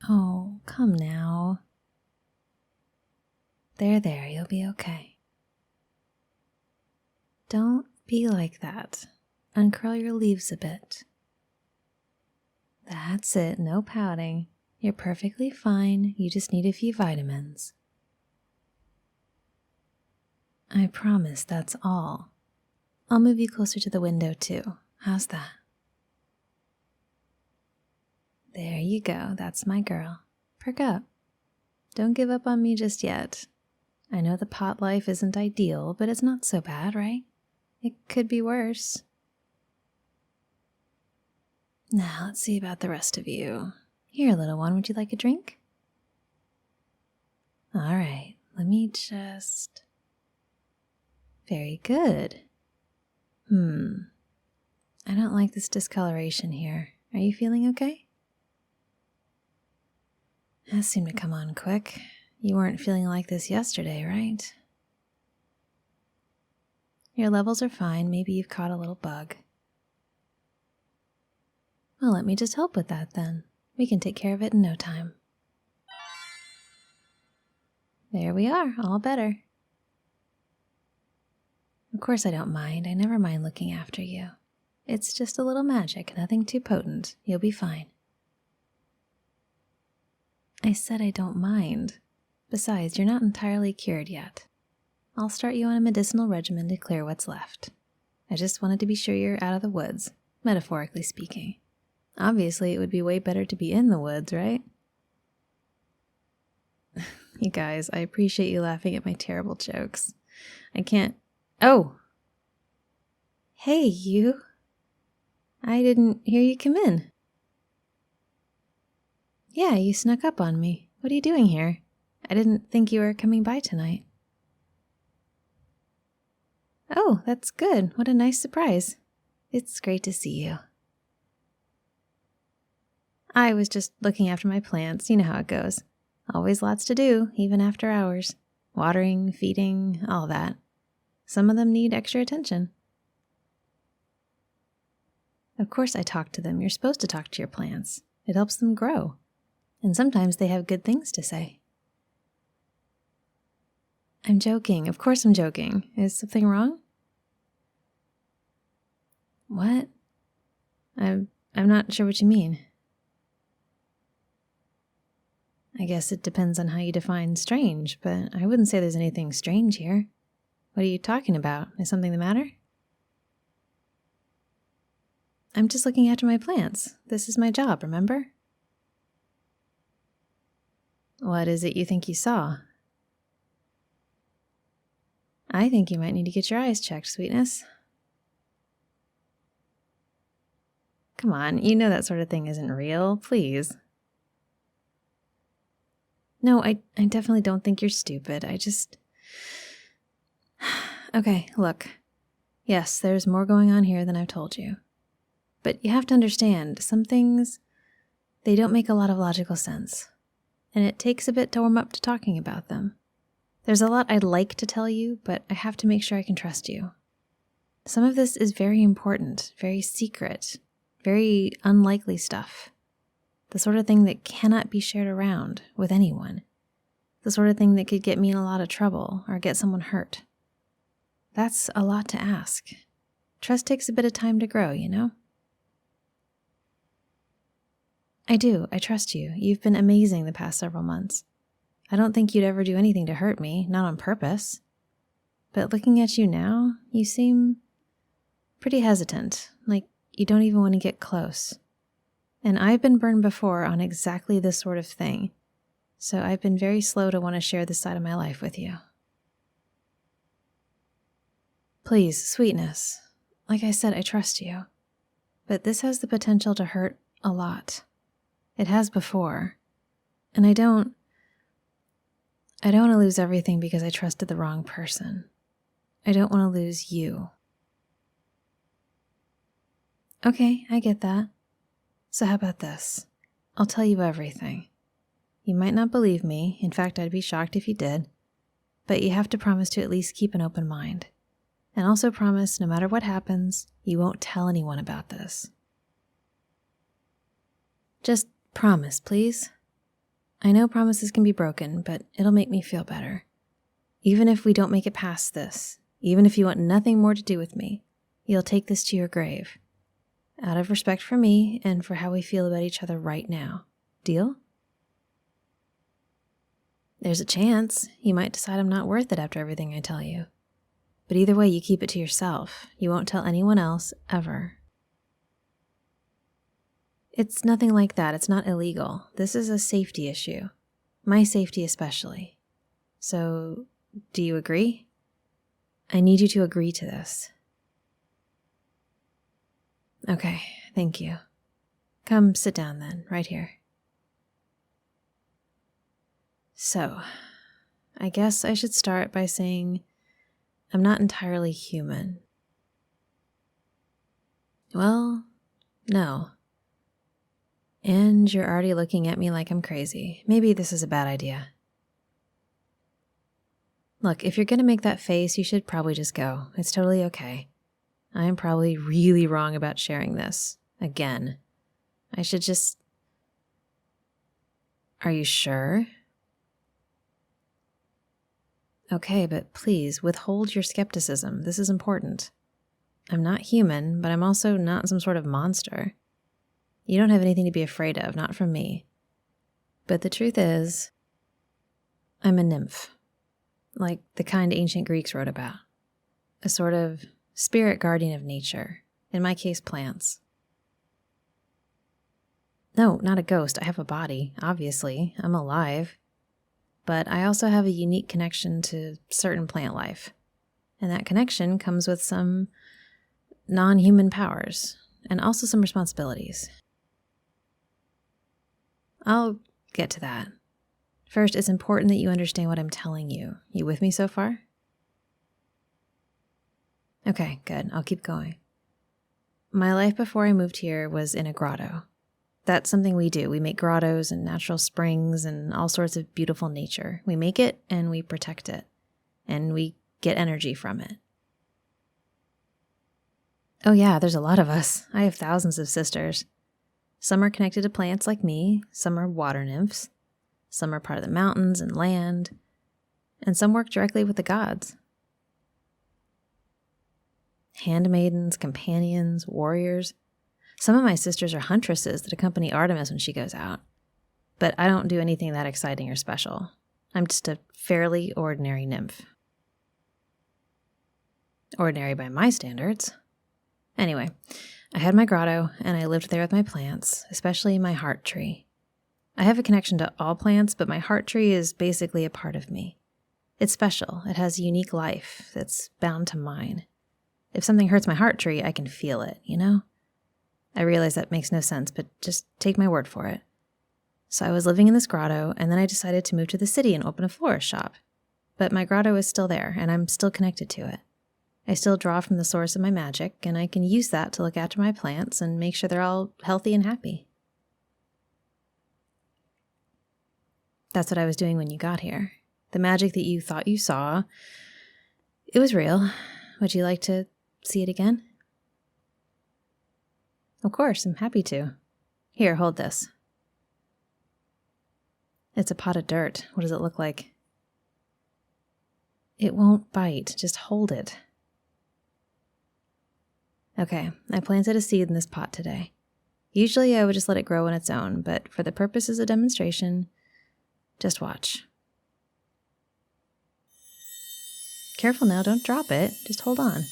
Oh, come now. There, you'll be okay. Don't be like that. Uncurl your leaves a bit. That's it, no pouting. You're perfectly fine, you just need a few vitamins. I promise that's all. I'll move you closer to the window too. How's that? There you go, that's my girl. Perk up. Don't give up on me just yet. I know the pot life isn't ideal, but it's not so bad, right? It could be worse. Now, let's see about the rest of you. Here, little one, would you like a drink? All right, let me just... Very good. I don't like this discoloration here. Are you feeling okay? That seemed to come on quick. You weren't feeling like this yesterday, right? Your levels are fine. Maybe you've caught a little bug. Well, let me just help with that then. We can take care of it in no time. There we are, all better. Of course I don't mind. I never mind looking after you. It's just a little magic, nothing too potent. You'll be fine. I said I don't mind. Besides, you're not entirely cured yet. I'll start you on a medicinal regimen to clear what's left. I just wanted to be sure you're out of the woods, metaphorically speaking. Obviously, it would be way better to be in the woods, right? You guys, I appreciate you laughing at my terrible jokes. I can't... Oh! Hey, you! I didn't hear you come in. Yeah, you snuck up on me. What are you doing here? I didn't think you were coming by tonight. Oh, that's good. What a nice surprise. It's great to see you. I was just looking after my plants. You know how it goes. Always lots to do, even after hours. Watering, feeding, all that. Some of them need extra attention. Of course I talk to them. You're supposed to talk to your plants. It helps them grow. And sometimes they have good things to say. I'm joking. Of course I'm joking. Is something wrong? What? I'm not sure what you mean. I guess it depends on how you define strange, but I wouldn't say there's anything strange here. What are you talking about? Is something the matter? I'm just looking after my plants. This is my job, remember? What is it you think you saw? I think you might need to get your eyes checked, sweetness. Come on, you know that sort of thing isn't real. Please. No, I definitely don't think you're stupid. I just... Okay, look. Yes, there's more going on here than I've told you. But you have to understand, some things, they don't make a lot of logical sense. And it takes a bit to warm up to talking about them. There's a lot I'd like to tell you, but I have to make sure I can trust you. Some of this is very important, very secret, very unlikely stuff. The sort of thing that cannot be shared around with anyone. The sort of thing that could get me in a lot of trouble or get someone hurt. That's a lot to ask. Trust takes a bit of time to grow, you know? I do. I trust you. You've been amazing the past several months. I don't think you'd ever do anything to hurt me, not on purpose. But looking at you now, you seem pretty hesitant, like you don't even want to get close. And I've been burned before on exactly this sort of thing, so I've been very slow to want to share this side of my life with you. Please, sweetness. Like I said, I trust you. But this has the potential to hurt a lot. It has before. And I don't want to lose everything because I trusted the wrong person. I don't want to lose you. Okay, I get that. So how about this? I'll tell you everything. You might not believe me. In fact, I'd be shocked if you did. But you have to promise to at least keep an open mind. And also promise, no matter what happens, you won't tell anyone about this. Just promise, please. I know promises can be broken, but it'll make me feel better. Even if we don't make it past this, even if you want nothing more to do with me, you'll take this to your grave. Out of respect for me and for how we feel about each other right now. Deal? There's a chance you might decide I'm not worth it after everything I tell you. But either way, you keep it to yourself. You won't tell anyone else, ever. It's nothing like that. It's not illegal. This is a safety issue. My safety especially. So, do you agree? I need you to agree to this. Okay, thank you. Come sit down then, right here. So, I guess I should start by saying I'm not entirely human. Well, no. And you're already looking at me like I'm crazy. Maybe this is a bad idea. Look, if you're going to make that face, you should probably just go. It's totally okay. I am probably really wrong about sharing this. Again. I should just... Are you sure? Okay, but please, withhold your skepticism. This is important. I'm not human, but I'm also not some sort of monster. You don't have anything to be afraid of, not from me. But the truth is, I'm a nymph. Like the kind ancient Greeks wrote about. A sort of spirit guardian of nature. In my case, plants. No, not a ghost. I have a body, obviously. I'm alive. But I also have a unique connection to certain plant life. And that connection comes with some non-human powers, and also some responsibilities. I'll get to that. First, it's important that you understand what I'm telling you. You with me so far? Okay, good. I'll keep going. My life before I moved here was in a grotto. That's something we do. We make grottos and natural springs and all sorts of beautiful nature. We make it and we protect it. And we get energy from it. Oh yeah, there's a lot of us. I have thousands of sisters. Some are connected to plants like me. Some are water nymphs. Some are part of the mountains and land. And some work directly with the gods. Handmaidens, companions, warriors. Some of my sisters are huntresses that accompany Artemis when she goes out. But I don't do anything that exciting or special. I'm just a fairly ordinary nymph. Ordinary by my standards. Anyway, I had my grotto, and I lived there with my plants, especially my heart tree. I have a connection to all plants, but my heart tree is basically a part of me. It's special. It has a unique life that's bound to mine. If something hurts my heart tree, I can feel it, you know? I realize that makes no sense, but just take my word for it. So I was living in this grotto, and then I decided to move to the city and open a florist shop. But my grotto is still there, and I'm still connected to it. I still draw from the source of my magic, and I can use that to look after my plants and make sure they're all healthy and happy. That's what I was doing when you got here. The magic that you thought you saw, it was real. Would you like to see it again? Of course, I'm happy to. Here, hold this. It's a pot of dirt. What does it look like? It won't bite. Just hold it. Okay, I planted a seed in this pot today. Usually I would just let it grow on its own, but for the purposes of demonstration, just watch. Careful now, don't drop it. Just hold on.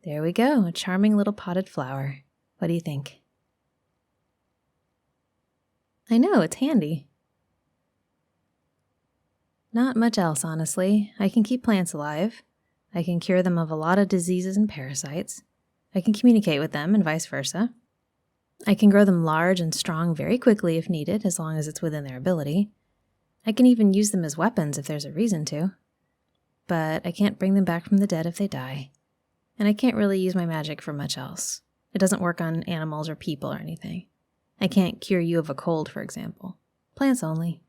There we go, a charming little potted flower. What do you think? I know, it's handy. Not much else, honestly. I can keep plants alive. I can cure them of a lot of diseases and parasites. I can communicate with them and vice versa. I can grow them large and strong very quickly if needed, as long as it's within their ability. I can even use them as weapons if there's a reason to. But I can't bring them back from the dead if they die. And I can't really use my magic for much else. It doesn't work on animals or people or anything. I can't cure you of a cold, for example. Plants only.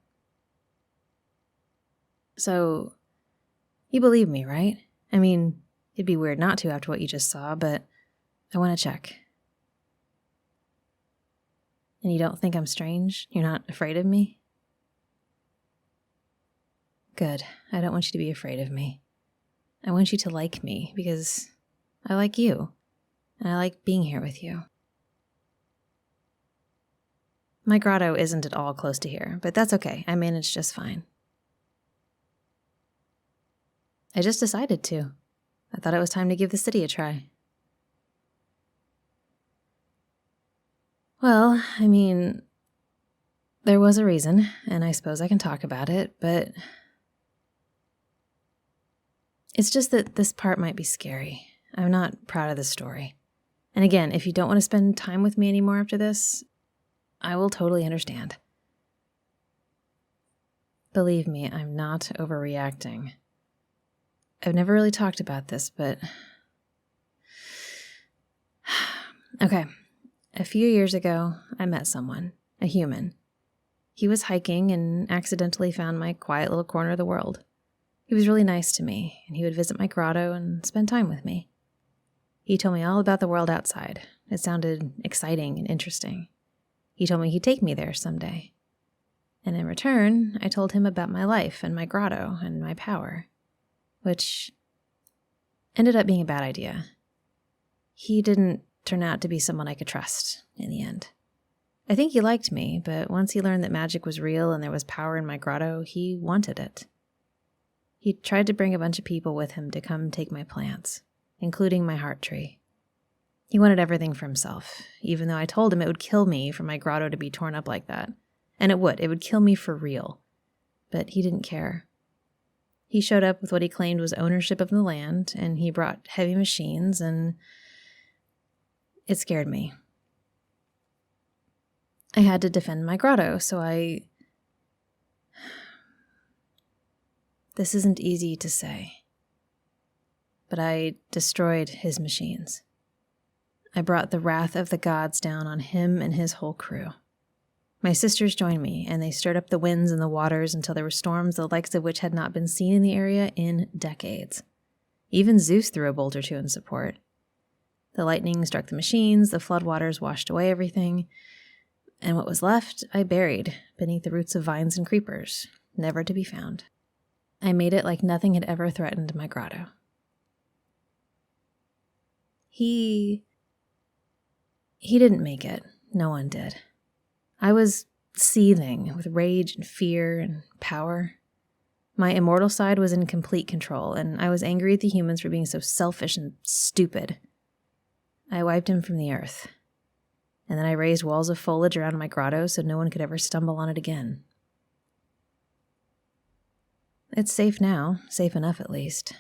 So, you believe me, right? I mean, it'd be weird not to after what you just saw, but I want to check. And you don't think I'm strange? You're not afraid of me? Good. I don't want you to be afraid of me. I want you to like me because I like you. And I like being here with you. My grotto isn't at all close to here, but that's okay. I managed just fine. I just decided to. I thought it was time to give the city a try. Well, I mean, there was a reason, and I suppose I can talk about it, but it's just that this part might be scary. I'm not proud of this story. And again, if you don't want to spend time with me anymore after this, I will totally understand. Believe me, I'm not overreacting. I've never really talked about this, but... Okay. A few years ago, I met someone, a human. He was hiking and accidentally found my quiet little corner of the world. He was really nice to me, and he would visit my grotto and spend time with me. He told me all about the world outside. It sounded exciting and interesting. He told me he'd take me there someday. And in return, I told him about my life and my grotto and my power, which ended up being a bad idea. He didn't turn out to be someone I could trust in the end. I think he liked me, but once he learned that magic was real and there was power in my grotto, he wanted it. He tried to bring a bunch of people with him to come take my plants, including my heart tree. He wanted everything for himself, even though I told him it would kill me for my grotto to be torn up like that. And it would kill me for real. But he didn't care. He showed up with what he claimed was ownership of the land, and he brought heavy machines, and it scared me. I had to defend my grotto, so This isn't easy to say, but I destroyed his machines. I brought the wrath of the gods down on him and his whole crew. My sisters joined me, and they stirred up the winds and the waters until there were storms the likes of which had not been seen in the area in decades. Even Zeus threw a bolt or two in support. The lightning struck the machines, the floodwaters washed away everything, and what was left I buried beneath the roots of vines and creepers, never to be found. I made it like nothing had ever threatened my grotto. He didn't make it. No one did. I was seething with rage and fear and power. My immortal side was in complete control, and I was angry at the humans for being so selfish and stupid. I wiped him from the earth, and then I raised walls of foliage around my grotto so no one could ever stumble on it again. It's safe now, safe enough at least.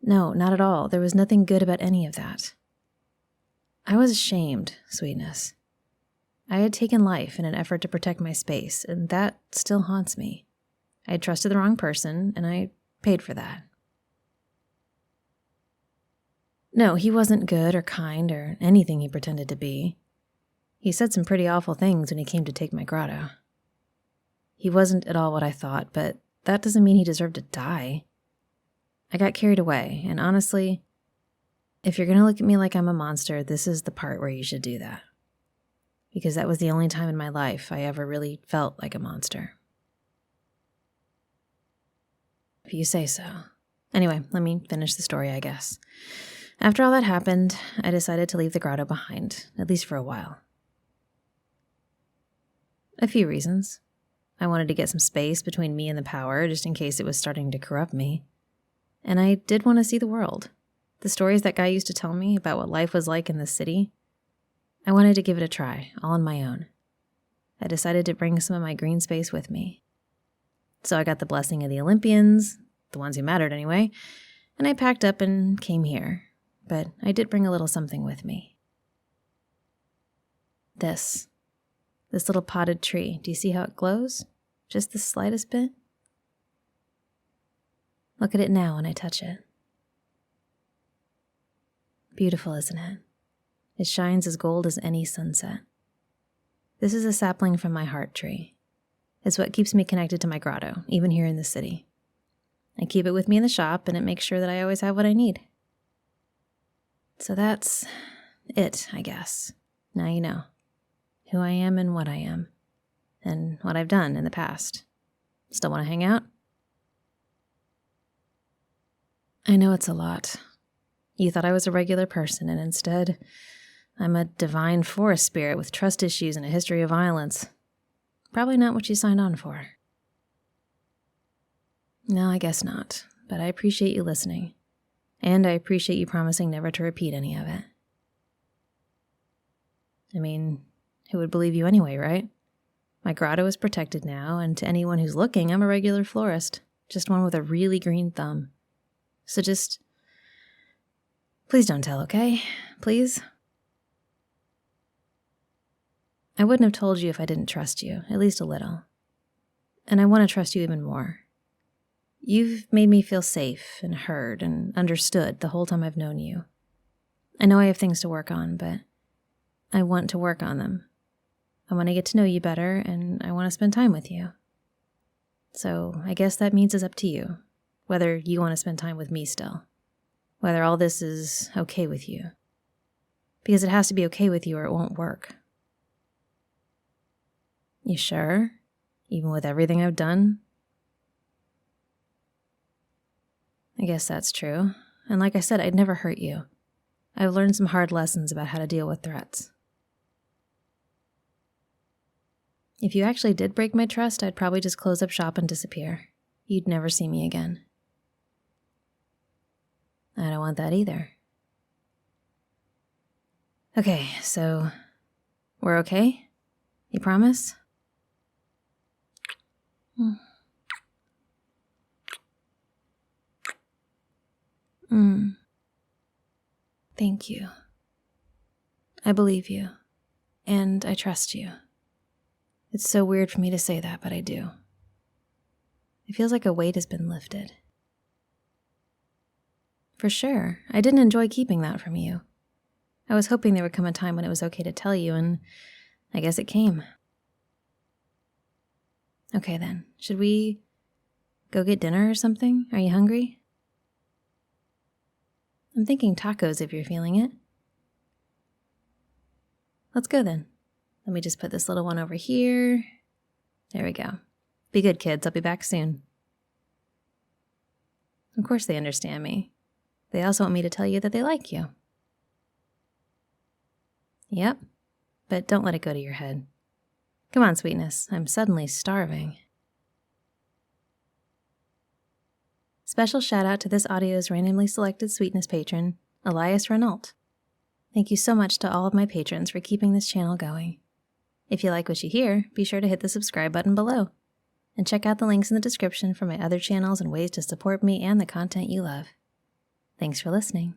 No, not at all. There was nothing good about any of that. I was ashamed, Sweetness. I had taken life in an effort to protect my space, and that still haunts me. I had trusted the wrong person, and I paid for that. No, he wasn't good or kind or anything he pretended to be. He said some pretty awful things when he came to take my grotto. He wasn't at all what I thought, but that doesn't mean he deserved to die. I got carried away, and honestly, if you're going to look at me like I'm a monster, this is the part where you should do that. Because that was the only time in my life I ever really felt like a monster. If you say so. Anyway, let me finish the story, I guess. After all that happened, I decided to leave the grotto behind, at least for a while. A few reasons. I wanted to get some space between me and the power, just in case it was starting to corrupt me. And I did want to see the world. The stories that guy used to tell me about what life was like in the city, I wanted to give it a try, all on my own. I decided to bring some of my green space with me. So I got the blessing of the Olympians, the ones who mattered anyway, and I packed up and came here. But I did bring a little something with me. This little potted tree. Do you see how it glows? Just the slightest bit? Look at it now when I touch it. Beautiful, isn't it? It shines as gold as any sunset. This is a sapling from my heart tree. It's what keeps me connected to my grotto, even here in the city. I keep it with me in the shop, and it makes sure that I always have what I need. So that's it, I guess. Now you know who I am and what I've done in the past. Still want to hang out? I know it's a lot. You thought I was a regular person, and instead, I'm a divine forest spirit with trust issues and a history of violence. Probably not what you signed on for. No, I guess not, but I appreciate you listening. And I appreciate you promising never to repeat any of it. I mean, who would believe you anyway, right? My grotto is protected now, and to anyone who's looking, I'm a regular florist. Just one with a really green thumb. So just... please don't tell, okay? Please? I wouldn't have told you if I didn't trust you, at least a little. And I want to trust you even more. You've made me feel safe and heard and understood the whole time I've known you. I know I have things to work on, but I want to work on them. I want to get to know you better, and I want to spend time with you. So I guess that means it's up to you, whether you want to spend time with me still, whether all this is okay with you. Because it has to be okay with you or it won't work. You sure? Even with everything I've done? I guess that's true. And like I said, I'd never hurt you. I've learned some hard lessons about how to deal with threats. If you actually did break my trust, I'd probably just close up shop and disappear. You'd never see me again. I don't want that either. Okay, so we're okay? You promise? Thank you. I believe you, and I trust you. It's so weird for me to say that, but I do. It feels like a weight has been lifted. For sure, I didn't enjoy keeping that from you. I was hoping there would come a time when it was okay to tell you, and I guess it came. Okay then, should we go get dinner or something? Are you hungry? I'm thinking tacos if you're feeling it. Let's go then. Let me just put this little one over here. There we go. Be good, kids. I'll be back soon. Of course they understand me. They also want me to tell you that they like you. Yep, but don't let it go to your head. Come on, sweetness. I'm suddenly starving. Special shout out to this audio's randomly selected sweetness patron, Elias Renault. Thank you so much to all of my patrons for keeping this channel going. If you like what you hear, be sure to hit the subscribe button below. And check out the links in the description for my other channels and ways to support me and the content you love. Thanks for listening.